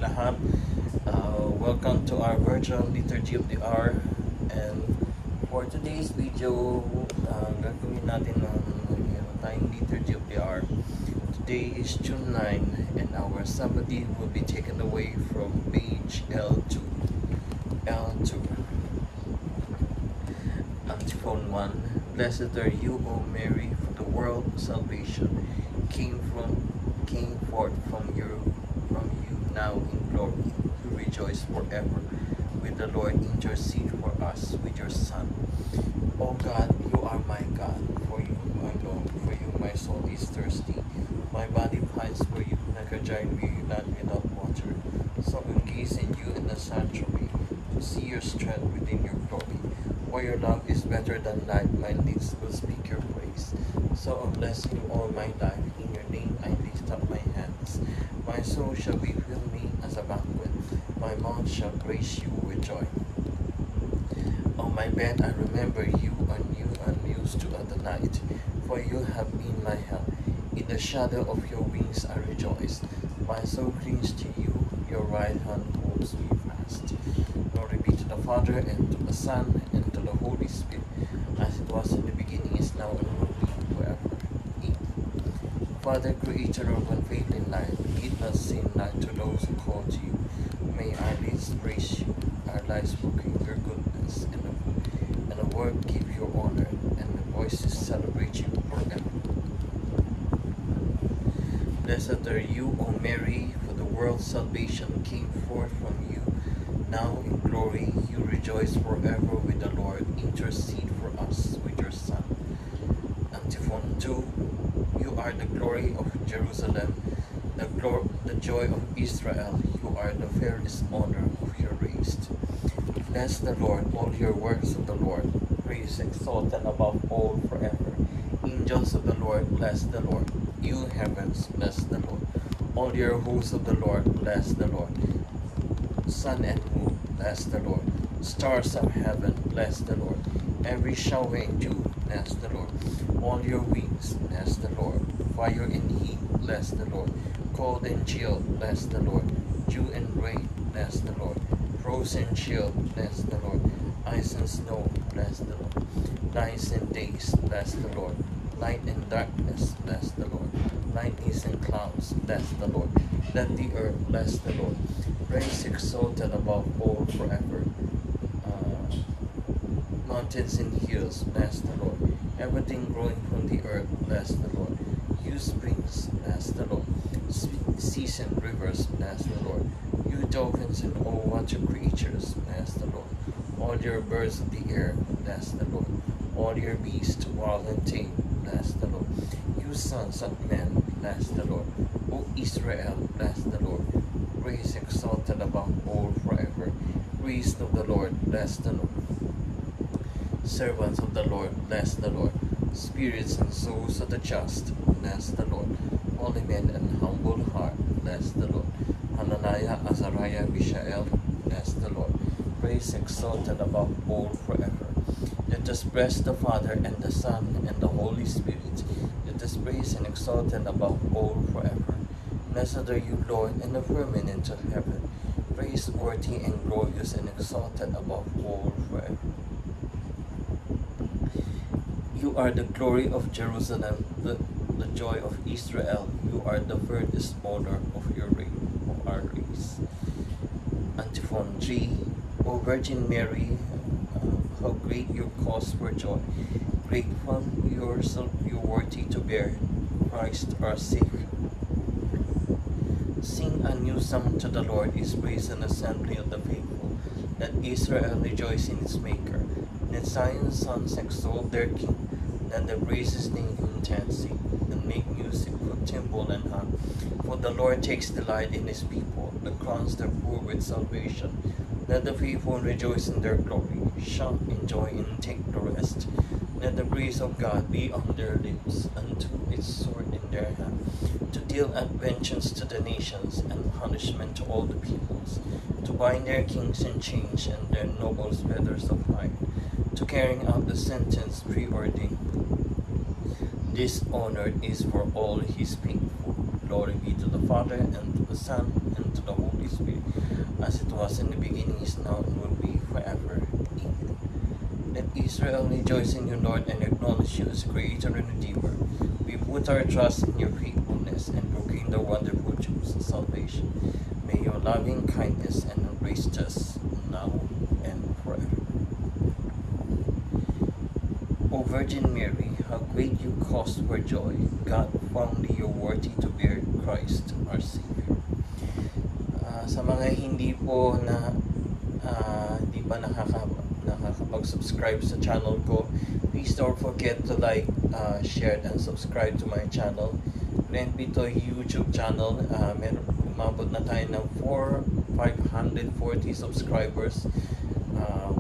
lahat. Welcome to our virtual liturgy of the hour. And for today's video, gagawin natin ng tayong liturgy of the hour. Today is June 9 and our psalmody will be taken away from page L2. Antiphon 1. Blessed are you, O Mary, for the world of salvation came forth from you now in glory. You rejoice forever. With the Lord intercede for us with your Son. O God, you are my God. For you alone, for you my soul is thirsty. My body pines for you like a giant land without water. So I gaze in you in the sanctuary to see your strength within your glory. For your love is better than life, my lips will speak your praise. So I bless you all my life. In your name I lift up my hands. My soul shall befill me as a banquet. My mouth shall praise you with joy. On my bed I remember you and mused throughout the night. For you have been my help. In the shadow of your wings I rejoice. My soul clings to you. Your right hand holds me fast. Glory be to the Father, and to the Son, and to the Holy Spirit, as it was in the beginning, is now, and will be forever. Amen. Father, creator of unfailing light, lead us in light to those who call to you. May our lips praise you, our lives proclaim your goodness, and the word give you honor, and the voices celebrate you forever. Blessed are you, O Mary, for the world's salvation came forth from you. Now in glory you rejoice forever with the Lord. Intercede for us with your Son. Antiphon 2. You are the glory of Jerusalem, the joy of Israel. You are the fairest honor of your race. Bless the Lord, all your works of the Lord. Praise exalted above all forever. Angels of the Lord, bless the Lord. You heavens, bless the Lord. All your hosts of the Lord, bless the Lord. Sun and moon, bless the Lord. Stars of heaven, bless the Lord. Every shower and dew, bless the Lord. All your wings, bless the Lord. Fire and heat, bless the Lord. Cold and chill, bless the Lord. Dew and rain, bless the Lord. Frost and chill, bless the Lord. Ice and snow, bless the Lord. Nights and days, bless the Lord. Light and darkness, bless the Lord. Lightnings and clouds, bless the Lord. Let the earth bless the Lord. Praise exalted above all forever. Mountains and hills, bless the Lord. Everything growing from the earth, bless the Lord. You springs, bless the Lord. Seas and rivers, bless the Lord. You dolphins and all water creatures, bless the Lord. All your birds of the air, bless the Lord. All your beasts, wild and tame, bless the Lord. You sons of men, bless the Lord. O Israel, bless the Lord. Praise exalted above all forever. Priest of the Lord, bless the Lord. Servants of the Lord, bless the Lord. Spirits and souls of the just, bless the Lord. Holy men and humble heart, bless the Lord. Hananiah, Azariah, Mishael, bless the Lord. Praise exalted above all forever. Let us bless the Father and the Son and the Holy Spirit. Let us praise and exalt him above all forever. Blessed are you, Lord, in the firmament of heaven, praiseworthy and glorious and exalted above all forever. You are the glory of Jerusalem, the joy of Israel. You are the furthest honor of your reign, of our race. Antiphon 3. O Virgin Mary, how great your cause for joy. Grateful yourself, you worthy to bear Christ our Savior. Sing a new song to the Lord, his praise and assembly of the faithful. Let Israel rejoice in its Maker. Let Zion's sons exalt their King. Let them praise his name in intensity, and make music for timbrel and harp. For the Lord takes delight in his people, and crowns the poor with salvation. Let the faithful rejoice in their glory, shout in joy and take the rest. Let the praise of God be on their lips, and to its sword in their hand, to deal vengeance to the nations, and punishment to all the peoples, to bind their kings in chains, and their nobles feathers of iron, to carrying out the sentence preordained. This honor is for all his faithful. Glory be to the Father, and to the Son, and to the Holy Holy Spirit, as it was in the beginning, is now, and will be forever. Amen. Let Israel rejoice in you, Lord, and acknowledge you as Creator and Redeemer. We put our trust in your faithfulness and proclaim the wonderful truths of salvation. May your loving kindness and grace us now and forever. O Virgin Mary, how great you cause for joy! God found you worthy to bear Christ our Savior. Sa mga hindi po na hindi pa nakakapag-subscribe sa channel ko, please don't forget to like, share, and subscribe to my channel. Renby to YouTube channel. Umabot na tayo ng 540 subscribers,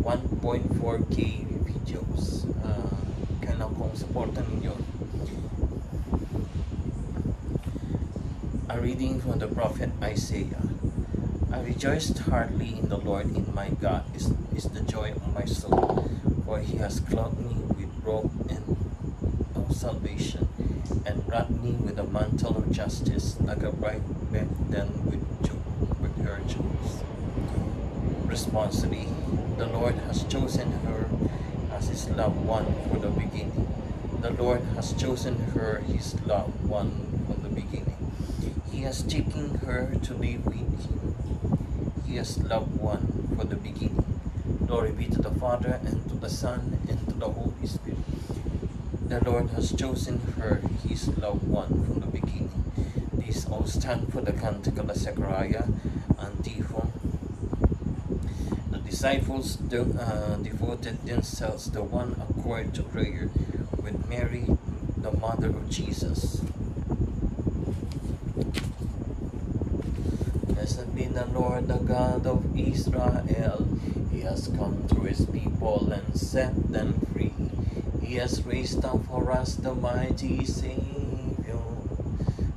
1.4k videos. Kailangan kong supportan ninyo. A reading from the prophet Isaiah. I rejoiced heartily in the Lord, in my God is the joy of my soul, for he has clothed me with robe and of salvation, and wrapped me with a mantle of justice, like a bride then with her jewels. Responsibly, the Lord has chosen her as his loved one for the beginning. The Lord has chosen her, his loved one, from the beginning. He has taken her to live with him. He has loved one for the beginning. Glory be to the Father, and to the Son, and to the Holy Spirit. The Lord has chosen her, his loved one, from the beginning. These all stand for the Canticle of Zechariah, antiphon. The disciples devoted themselves to one accord to prayer with Mary, the mother of Jesus. Blessed be the Lord, the God of Israel. He has come to his people and set them free. He has raised up for us the mighty Savior,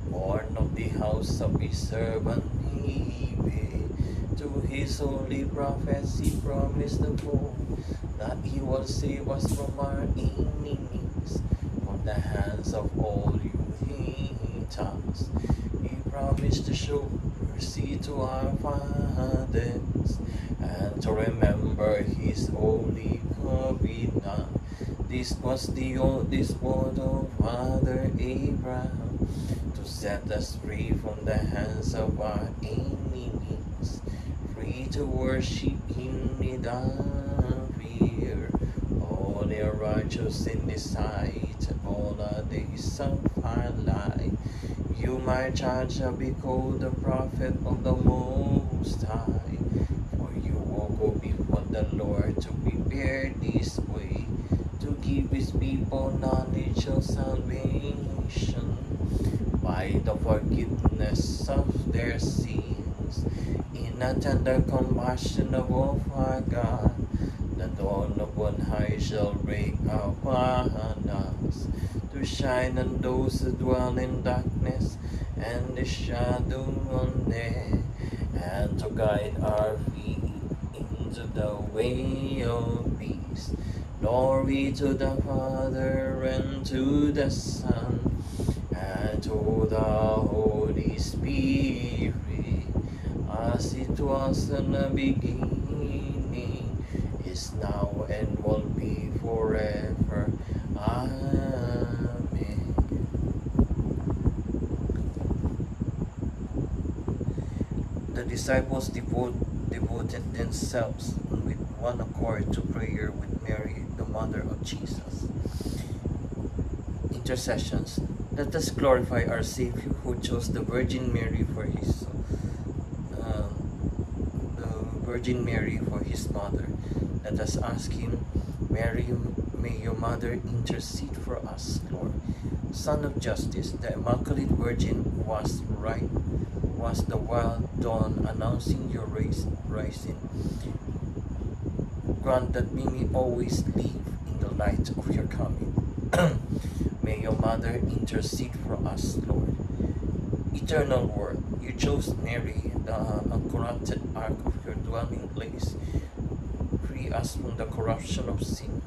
born of the house of his servant David. To his holy prophets he promised the foe, that he will save us from our enemies, from the hands of all you haters. He promised to show mercy to our fathers, and to remember his holy covenant. This was the oldest word of Father Abraham, to set us free from the hands of our enemies, free to worship him without fear. All are righteous in his sight, all the days of our life. You, my child, shall be called the prophet of the Most High, for you will go before the Lord to prepare this way, to give his people knowledge of salvation by the forgiveness of their sins, in a tender compassion of our God. The dawn of on high shall break upon us, to shine on those who dwell in darkness and the shadow of death, and to guide our feet into the way of peace. Glory to the Father, and to the Son, and to the Holy Spirit, as it was in the beginning, is now, and will be forever. Amen. The disciples devoted themselves with one accord to prayer with Mary, the mother of Jesus. Intercessions. Let us glorify our Savior, who chose the Virgin Mary for his mother. Let us ask him, Mary, may your mother intercede for us, Lord. Son of Justice, the Immaculate Virgin was the wild dawn announcing your rising. Grant that we may always live in the light of your coming. May your mother intercede for us, Lord. Eternal Word, you chose Mary, the uncorrupted ark of your dwelling place. Free us from the corruption of sin.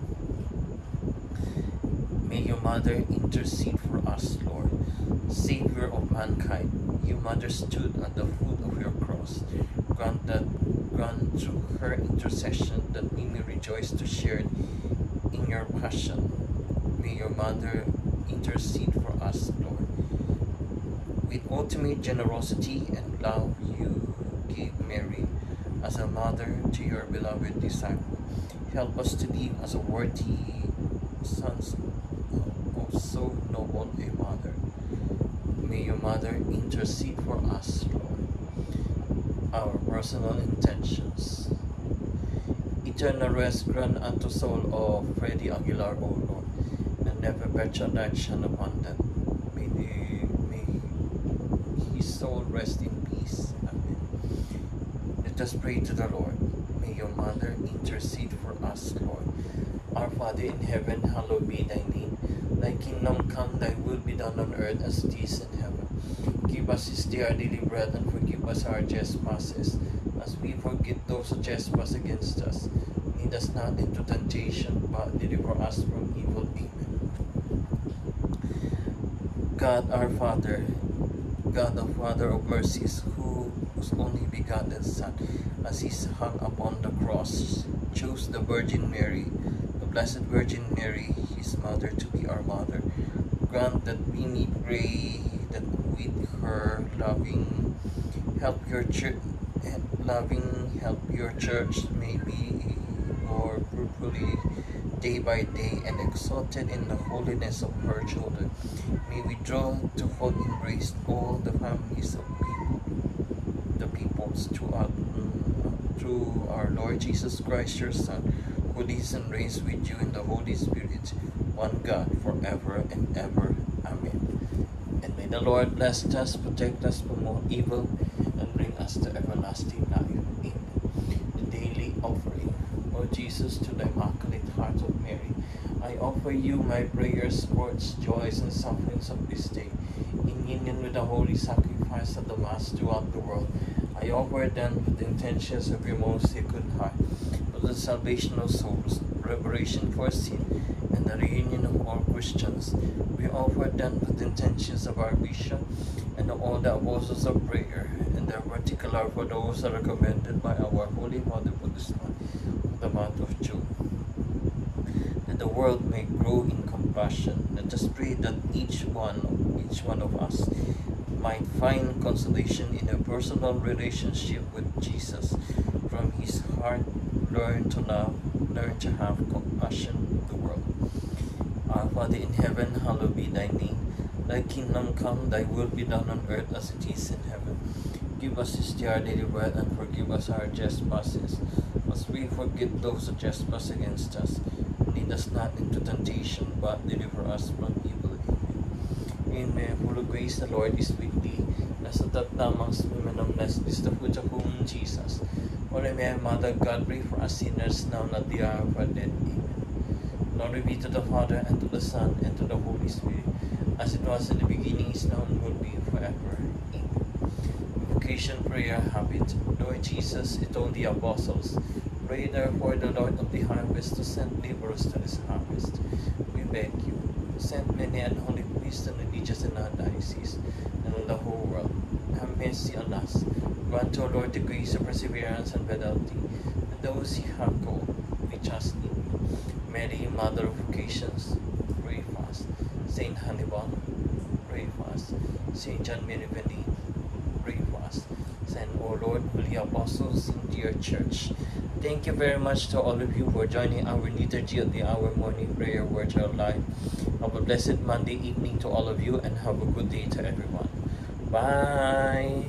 May your mother intercede for us, Lord. Savior of mankind, your mother stood at the foot of your cross, grant through her intercession that we may rejoice to share in your passion. May your mother intercede for us, Lord. With ultimate generosity and love, you gave Mary as a mother to your beloved disciple. Help us to live as a worthy sons of so noble a mother. May your mother intercede for us, Lord. Our personal intentions. Eternal rest grant unto soul of Freddy Aguilar, O Lord, and never perpetual night shine upon them. May his soul rest in peace. Amen. Let us pray to the Lord. May your mother intercede for us, Lord. Our Father in heaven, hallowed be thy name. Thy kingdom come, thy will be done on earth as it is in heaven. Give us this day our daily bread, and forgive us our trespasses, as we forgive those who trespass against us. Lead us not into temptation, but deliver us from evil. Amen. God our Father, God the Father of mercies, whose only begotten Son, as he hung upon the cross, chose the Virgin Mary, the Blessed Virgin Mary, his mother, to be our mother. Grant that we may pray that with her help your church may be more fruitfully day by day and exalted in the holiness of her children. May we draw to full embrace all the families of the peoples through our Lord Jesus Christ, your Son, who lives and reigns with you in the Holy Spirit, one God, forever and ever. Amen. And may the Lord bless us, protect us from all evil, and bring us to everlasting life. Amen. The daily offering. O Jesus, to the Immaculate Heart of Mary, I offer you my prayers, words, joys, and sufferings of this day, in union with the holy sacrifice of the Mass throughout the world. I offer them with the intentions of your most sacred heart, for the salvation of souls, reparation for sin, and the reunion of all Christians. We offer them with the intentions of our bishop and all the apostles of prayer, and their particular for those that are recommended by our Holy Father for this month, the month of June. That the world may grow in compassion. Let us pray that each one of us might find consolation in a personal relationship with Jesus. From his heart, learn to love, learn to have compassion of the world. Our Father in heaven, hallowed be thy name. Thy kingdom come, thy will be done on earth as it is in heaven. Give us this day our daily bread, and forgive us our trespasses, as we forgive those who trespass against us. Lead us not into temptation, but deliver us from evil. Amen. Full of grace, the Lord is with thee. Blessed art thou amongst women, and blessed is the fruit of whom, Jesus. Holy Mary, Mother of God, pray for us sinners, now and at the hour of our death. Amen. Glory be to the Father, and to the Son, and to the Holy Spirit, as it was in the beginning, is now, and will be forever. Amen. Vocation Prayer Habit. Lord Jesus, you told the apostles, pray therefore the Lord of the harvest to send laborers to this harvest. We beg you, send many and holy priests and religious in our diocese and in the whole world. Have mercy on us. Grant, O Lord, the grace of perseverance and fidelity, and those you have called, we trust in you. Mary, Mother of Vocations, pray for us. Saint Hannibal, pray for us. Saint John Beneveni, pray for us. Send, O Lord, holy apostles into your church. Thank you very much to all of you for joining our liturgy of the hour morning prayer virtual live. Have a blessed Monday evening to all of you, and have a good day to everyone. Bye.